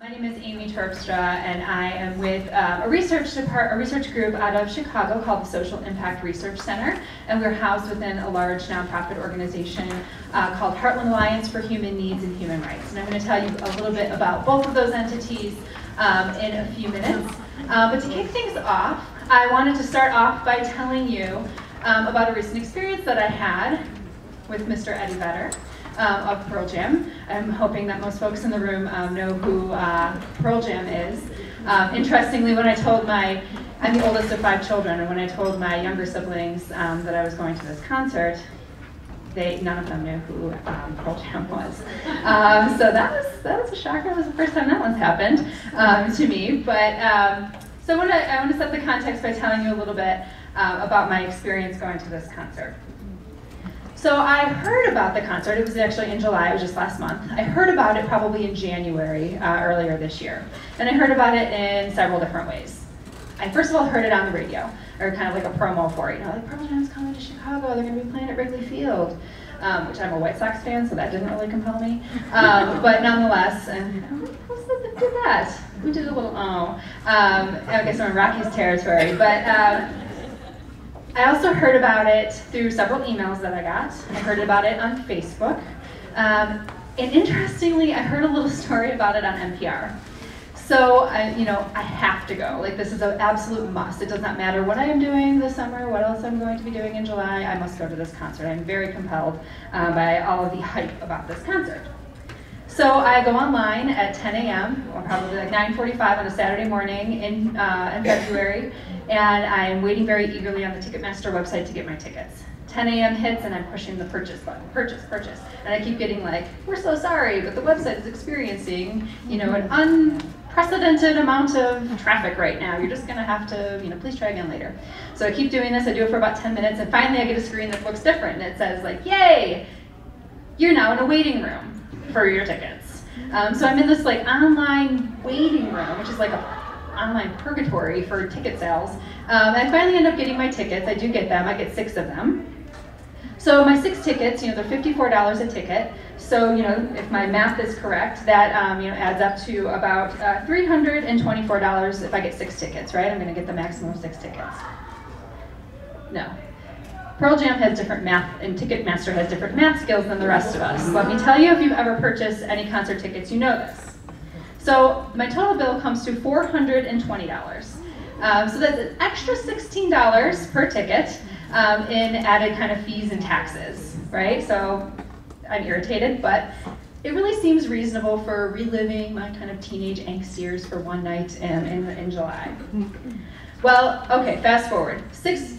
My name is Amy Terpstra, and I am with a research group out of Chicago called the Social Impact Research Center, and we're housed within a large nonprofit organization called Heartland Alliance for Human Needs and Human Rights. And I'm going to tell you a little bit about both of those entities in a few minutes. But to kick things off, I wanted to start off by telling you about a recent experience that I had with Mr. Eddie Vedder of Pearl Jam. I'm hoping that most folks in the room know who Pearl Jam is. Interestingly, when I told I'm the oldest of 5 children, and when I told my younger siblings that I was going to this concert, none of them knew who Pearl Jam was. So that was a shocker. It was the first time that one's happened to me. But so I want to set the context by telling you a little bit about my experience going to this concert. So I heard about the concert. It was actually in July. It was just last month. I heard about it probably in January earlier this year. And I heard about it in several different ways. I first of all heard it on the radio, or kind of like a promo for it. Like Pearl Jam's coming to Chicago. They're going to be playing at Wrigley Field, which I'm a White Sox fan, so that didn't really compel me. But nonetheless, who did that? Who did a little I guess I'm in Rockies territory. But I also heard about it through several emails that I got. I heard about it on Facebook. And interestingly, I heard a little story about it on NPR. So, I have to go. Like, this is an absolute must. It does not matter what I am doing this summer, what else I'm going to be doing in July, I must go to this concert. I'm very compelled by all of the hype about this concert. So I go online at 10 a.m., or probably like 9:45 on a Saturday morning in February, and I'm waiting very eagerly on the Ticketmaster website to get my tickets. 10 a.m. hits and I'm pushing the purchase button, purchase. And I keep getting like, we're so sorry, but the website is experiencing, an unprecedented amount of traffic right now. You're just gonna have to, please try again later. So I keep doing this, I do it for about 10 minutes, and finally I get a screen that looks different, and it says like, yay, you're now in a waiting room for your tickets. So I'm in this like online waiting room, which is like a online purgatory for ticket sales. I finally end up getting my tickets. I do get them. I get 6 of them. So my 6 tickets, they're $54 a ticket. So if my math is correct, that adds up to about $324 if I get 6 tickets, right? I'm going to get the maximum of 6 tickets. No. Pearl Jam has different math, and Ticketmaster has different math skills than the rest of us. Let me tell you, if you've ever purchased any concert tickets, you know this. So my total bill comes to $420. So that's an extra $16 per ticket in added kind of fees and taxes, right? So I'm irritated, but it really seems reasonable for reliving my kind of teenage angst years for one night in July. Well, okay, fast forward.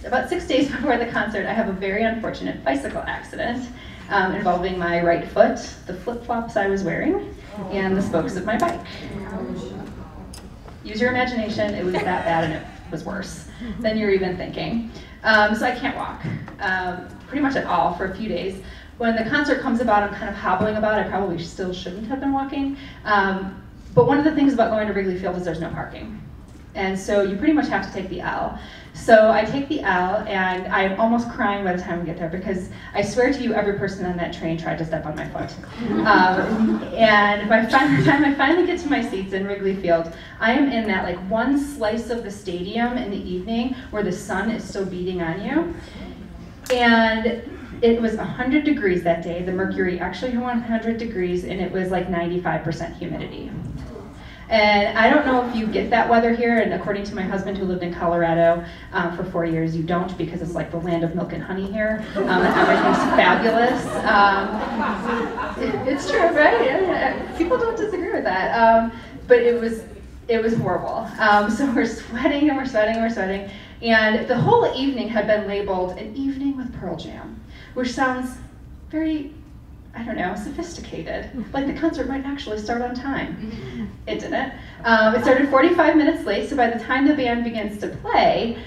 About 6 days before the concert, I have a very unfortunate bicycle accident involving my right foot, the flip-flops I was wearing, and the spokes of my bike. Use your imagination, it was that bad and it was worse than you're even thinking. So I can't walk pretty much at all for a few days. When the concert comes about, I'm kind of hobbling about. I probably still shouldn't have been walking. But one of the things about going to Wrigley Field is there's no parking. And so you pretty much have to take the L. So I take the L, and I'm almost crying by the time we get there, because I swear to you, every person on that train tried to step on my foot. And by the time I finally get to my seats in Wrigley Field, I am in that like one slice of the stadium in the evening where the sun is still beating on you. And it was 100 degrees that day. The mercury actually went 100 degrees, and it was like 95% humidity. And I don't know if you get that weather here, and according to my husband who lived in Colorado for 4 years, you don't, because it's like the land of milk and honey here, and everything's fabulous. It's true, right? People don't disagree with that. But it was horrible. So we're sweating and we're sweating and we're sweating, and the whole evening had been labeled an evening with Pearl Jam, which sounds very, I don't know, sophisticated. Like the concert might actually start on time. It didn't. It started 45 minutes late, so by the time the band begins to play,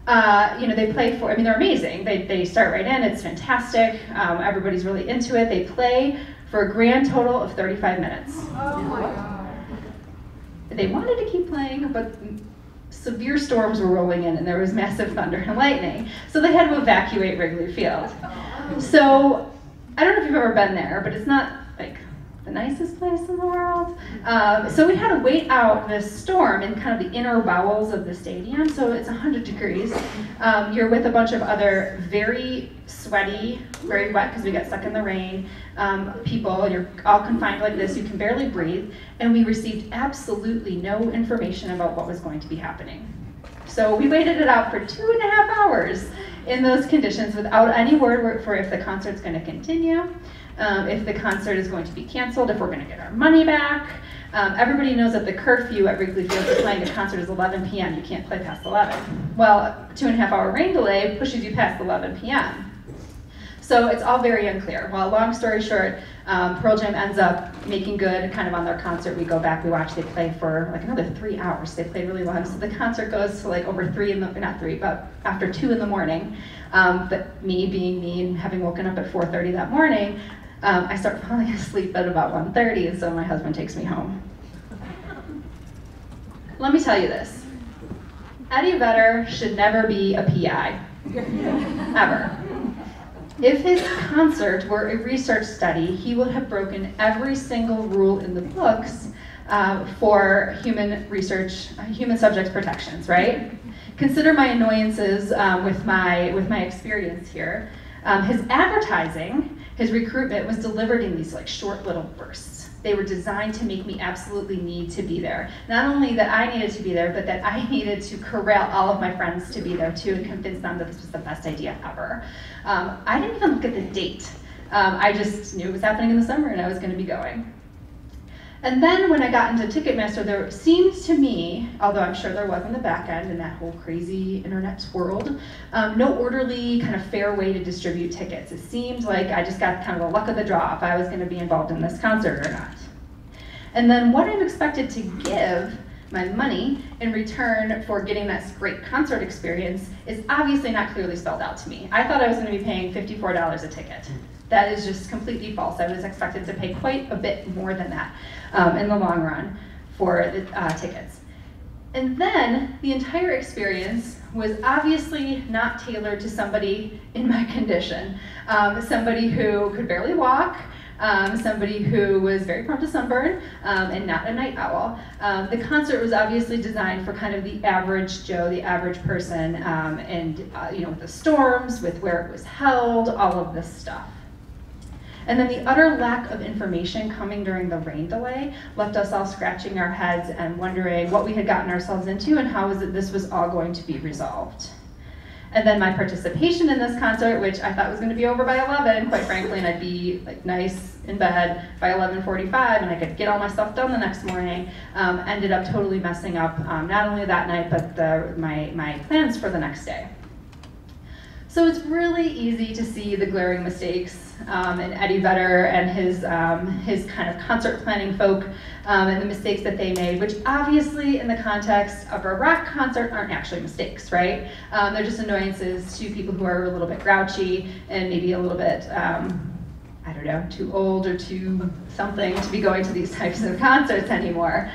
they play for, they're amazing. They start right in, it's fantastic. Everybody's really into it. They play for a grand total of 35 minutes. Oh my God. They wanted to keep playing, but severe storms were rolling in and there was massive thunder and lightning. So they had to evacuate Wrigley Field. So I don't know if you've ever been there, but it's not like the nicest place in the world. So we had to wait out this storm in kind of the inner bowels of the stadium. So it's 100 degrees. You're with a bunch of other very sweaty, very wet because we got stuck in the rain, people. You're all confined like this. You can barely breathe. And we received absolutely no information about what was going to be happening. So we waited it out for 2.5 hours in those conditions without any word for if the concert's going to continue, if the concert is going to be canceled, if we're going to get our money back. Everybody knows that the curfew at Wrigley Field for playing a concert is 11 p.m. You can't play past 11. Well, a 2.5-hour rain delay pushes you past 11 p.m. So it's all very unclear. Well, long story short, Pearl Jam ends up making good kind of on their concert. We go back, we watch, they play for like another 3 hours. They played really long. So the concert goes to like over after 2 in the morning. But me being me and having woken up at 4:30 that morning, I start falling asleep at about 1:30, and so my husband takes me home. Let me tell you this. Eddie Vedder should never be a PI, ever. If his concert were a research study, he would have broken every single rule in the books for human research, human subjects protections, right? Consider my annoyances with my experience here. His advertising, his recruitment was delivered in these like short little bursts. They were designed to make me absolutely need to be there. Not only that I needed to be there, but that I needed to corral all of my friends to be there too and convince them that this was the best idea ever. I didn't even look at the date. I just knew it was happening in the summer and I was gonna be going. And then when I got into Ticketmaster, there seemed to me, although I'm sure there was in the back end in that whole crazy internet world, no orderly kind of fair way to distribute tickets. It seemed like I just got kind of the luck of the draw if I was gonna be involved in this concert or not. And then what I'm expected to give my money in return for getting that great concert experience is obviously not clearly spelled out to me. I thought I was gonna be paying $54 a ticket. That is just completely false. I was expected to pay quite a bit more than that in the long run for the tickets. And then the entire experience was obviously not tailored to somebody in my condition. Somebody who could barely walk, somebody who was very prone to sunburn, and not a night owl. The concert was obviously designed for kind of the average Joe, the average person, and you know, with the storms, with where it was held, all of this stuff. And then the utter lack of information coming during the rain delay left us all scratching our heads and wondering what we had gotten ourselves into and how this was all going to be resolved. And then my participation in this concert, which I thought was going to be over by 11, quite frankly, and I'd be like nice in bed by 11:45, and I could get all my stuff done the next morning, ended up totally messing up not only that night, but my plans for the next day. So it's really easy to see the glaring mistakes in Eddie Vedder and his kind of concert planning folk and the mistakes that they made, which obviously in the context of a rock concert aren't actually mistakes, right? They're just annoyances to people who are a little bit grouchy and maybe a little bit, I don't know, too old or too something to be going to these types of concerts anymore.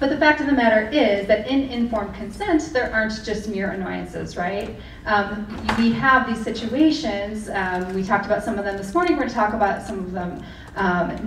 But the fact of the matter is that in informed consent, there aren't just mere annoyances, right? We have these situations, we talked about some of them this morning, we're gonna talk about some of them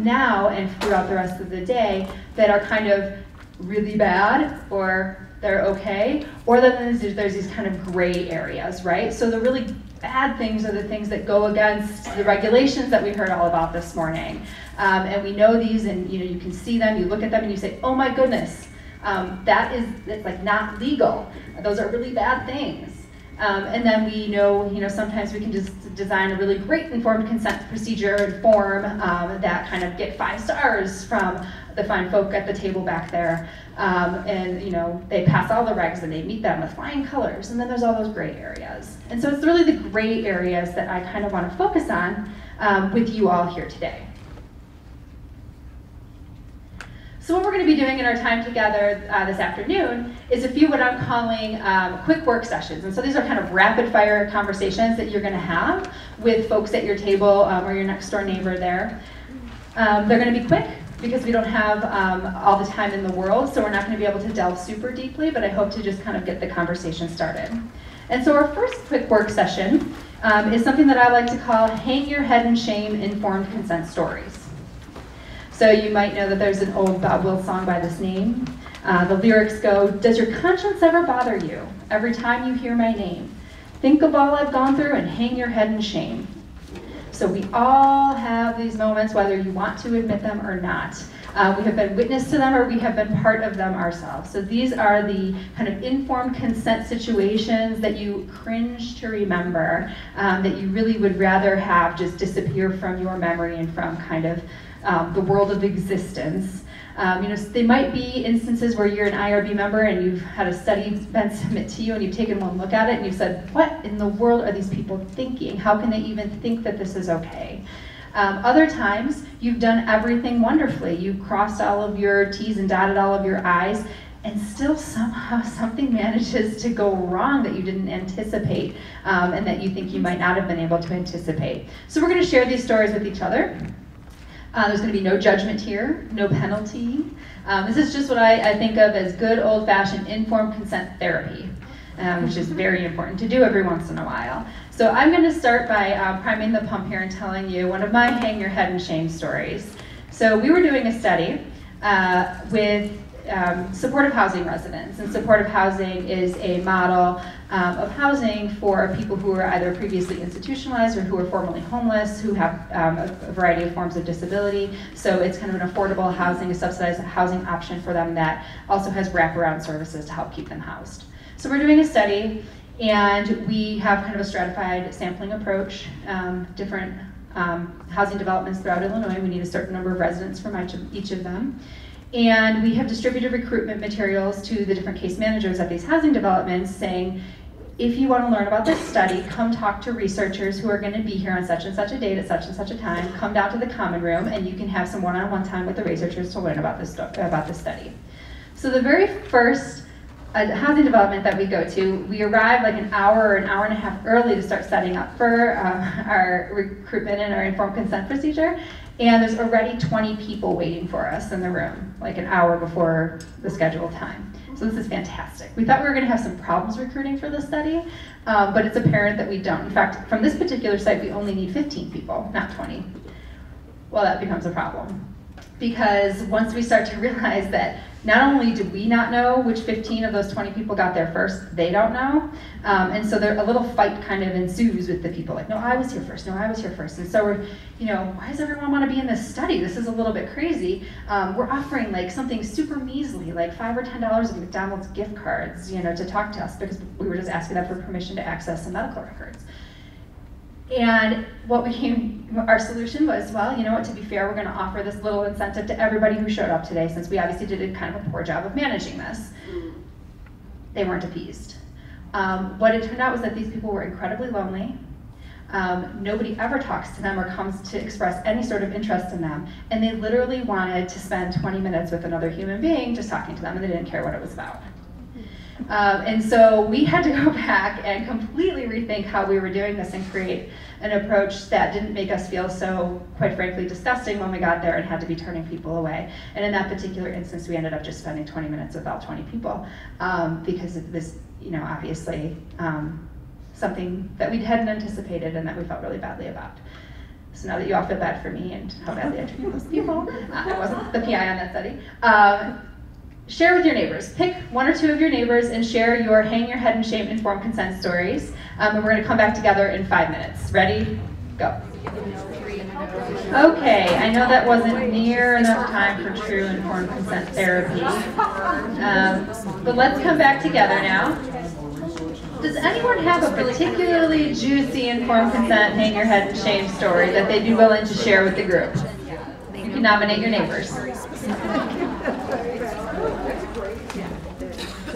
now and throughout the rest of the day that are kind of really bad, or they're okay, or then there's these kind of gray areas, right? So the really bad things are the things that go against the regulations that we heard all about this morning. And we know these, and you can see them, you look at them and you say, oh my goodness, it's like not legal. Those are really bad things. And then we know, sometimes we can just design a really great informed consent procedure and form that kind of get 5 stars from the fine folk at the table back there. And they pass all the regs and they meet them with flying colors. And then there's all those gray areas. And so it's really the gray areas that I kind of want to focus on with you all here today. So what we're going to be doing in our time together this afternoon is a few what I'm calling quick work sessions. And so these are kind of rapid fire conversations that you're going to have with folks at your table or your next door neighbor there. They're going to be quick because we don't have all the time in the world, so we're not going to be able to delve super deeply, but I hope to just kind of get the conversation started. And so our first quick work session is something that I like to call hang your head in shame informed consent stories. So you might know that there's an old Bob Wills song by this name. The lyrics go, does your conscience ever bother you every time you hear my name? Think of all I've gone through and hang your head in shame. So we all have these moments, whether you want to admit them or not. We have been witness to them or we have been part of them ourselves. So these are the kind of informed consent situations that you cringe to remember, that you really would rather have just disappear from your memory and from kind of the world of existence. They might be instances where you're an IRB member and you've had a study been submitted to you and you've taken one look at it and you've said, what in the world are these people thinking? How can they even think that this is okay? Other times, you've done everything wonderfully. You've crossed all of your T's and dotted all of your I's, and still somehow something manages to go wrong that you didn't anticipate, and that you think you might not have been able to anticipate. So we're going to share these stories with each other. There's going to be no judgment here, no penalty. This is just what I think of as good old-fashioned informed consent therapy, which is very important to do every once in a while. So I'm going to start by priming the pump here and telling you one of my hang your head in shame stories. So we were doing a study with supportive housing residents, and supportive housing is a model of housing for people who are either previously institutionalized or who are formerly homeless, who have a variety of forms of disability. So it's kind of an affordable housing, a subsidized housing option for them that also has wraparound services to help keep them housed. So we're doing a study, and we have kind of a stratified sampling approach, different housing developments throughout Illinois. We need a certain number of residents from each of them. And we have distributed recruitment materials to the different case managers at these housing developments saying, if you want to learn about this study, come talk to researchers who are going to be here on such and such a date at such and such a time. Come down to the common room and you can have some one-on-one time with the researchers to learn about this study. So the very first housing development that we go to, we arrive like an hour or an hour and a half early to start setting up for our recruitment and our informed consent procedure. And there's already 20 people waiting for us in the room, like an hour before the scheduled time. So this is fantastic. We thought we were going to have some problems recruiting for this study, but it's apparent that we don't. In fact, from this particular site, we only need 15 people, not 20. Well, that becomes a problem. Because once we start to realize that not only do we not know which 15 of those 20 people got there first, they don't know. And so a little fight kind of ensues with the people, like, no, I was here first, no, I was here first. And so we're, why does everyone want to be in this study? This is a little bit crazy. We're offering like something super measly, like $5 or $10 of McDonald's gift cards, to talk to us, because we were just asking them for permission to access some medical records. And our solution was, well, you know what, to be fair, we're going to offer this little incentive to everybody who showed up today, since we obviously did a kind of a poor job of managing this. They weren't appeased. What it turned out was that these people were incredibly lonely. Nobody ever talks to them or comes to express any sort of interest in them. And they literally wanted to spend 20 minutes with another human being just talking to them, and they didn't care what it was about. And so we had to go back and completely rethink how we were doing this and create an approach that didn't make us feel so, quite frankly, disgusting when we got there and had to be turning people away. And in that particular instance, we ended up just spending 20 minutes with all 20 people because it was, obviously something that we hadn't anticipated and that we felt really badly about. So now that you all feel bad for me and how badly I treated those people, I wasn't the PI on that study. Share with your neighbors. Pick one or two of your neighbors and share your hang your head in shame informed consent stories. And we're going to come back together in 5 minutes. Ready? Go. Okay, I know that wasn't near enough time for true informed consent therapy. But let's come back together now. Does anyone have a particularly juicy informed consent hang your head in shame story that they'd be willing to share with the group? You can nominate your neighbors.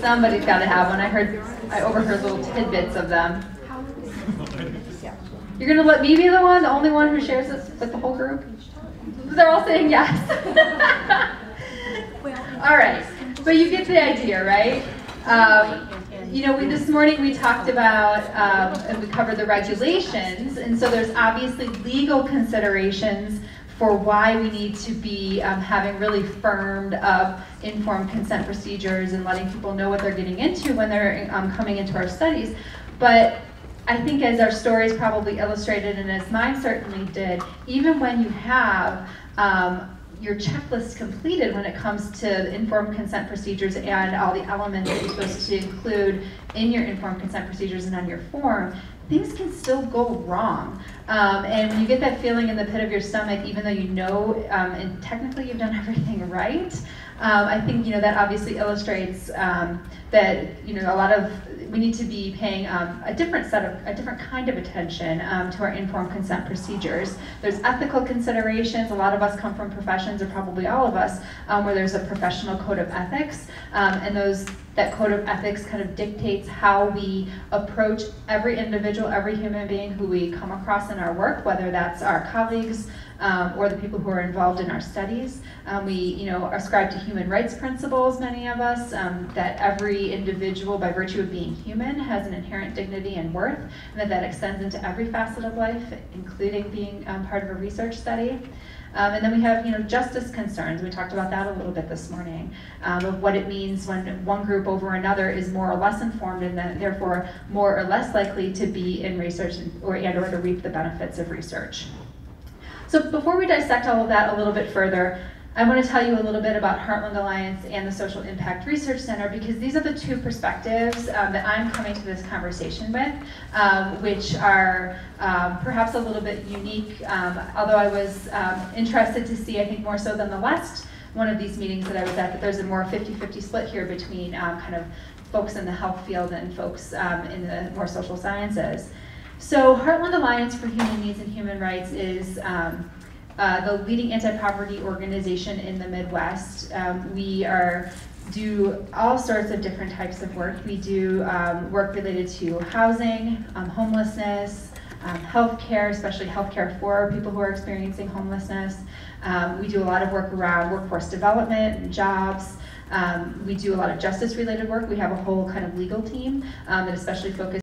Somebody's got to have one. I overheard little tidbits of them. You're going to let me be the only one who shares this with the whole group? They're all saying yes. All right, but you get the idea, right? This morning we talked about, and we covered the regulations, and so there's obviously legal considerations for why we need to be having really firmed up informed consent procedures and letting people know what they're getting into when they're coming into our studies. But I think as our stories probably illustrated, and as mine certainly did, even when you have your checklist completed when it comes to informed consent procedures and all the elements that you're supposed to include in your informed consent procedures and on your form, things can still go wrong. And when you get that feeling in the pit of your stomach, even though you know and technically you've done everything right, I think that obviously illustrates that we need to be paying a different kind of attention to our informed consent procedures. There's ethical considerations. A lot of us come from professions, or probably all of us, where there's a professional code of ethics, and that code of ethics kind of dictates how we approach every individual, every human being who we come across in our work, whether that's our colleagues or the people who are involved in our studies. We ascribe to human rights principles, many of us, that every individual, by virtue of being human, has an inherent dignity and worth, and that extends into every facet of life, including being part of a research study. And then we have justice concerns. We talked about that a little bit this morning, of what it means when one group over another is more or less informed and then therefore more or less likely to be in research or to reap the benefits of research. So before we dissect all of that a little bit further, I want to tell you a little bit about Heartland Alliance and the Social Impact Research Center, because these are the two perspectives that I'm coming to this conversation with, which are perhaps a little bit unique, although I was interested to see, I think more so than the last one of these meetings that I was at, that there's a more 50-50 split here between kind of folks in the health field and folks in the more social sciences. So Heartland Alliance for Human Needs and Human Rights is the leading anti-poverty organization in the Midwest. We do all sorts of different types of work. We do work related to housing, homelessness, healthcare, especially healthcare for people who are experiencing homelessness. We do a lot of work around workforce development and jobs. We do a lot of justice-related work. We have a whole kind of legal team that especially focuses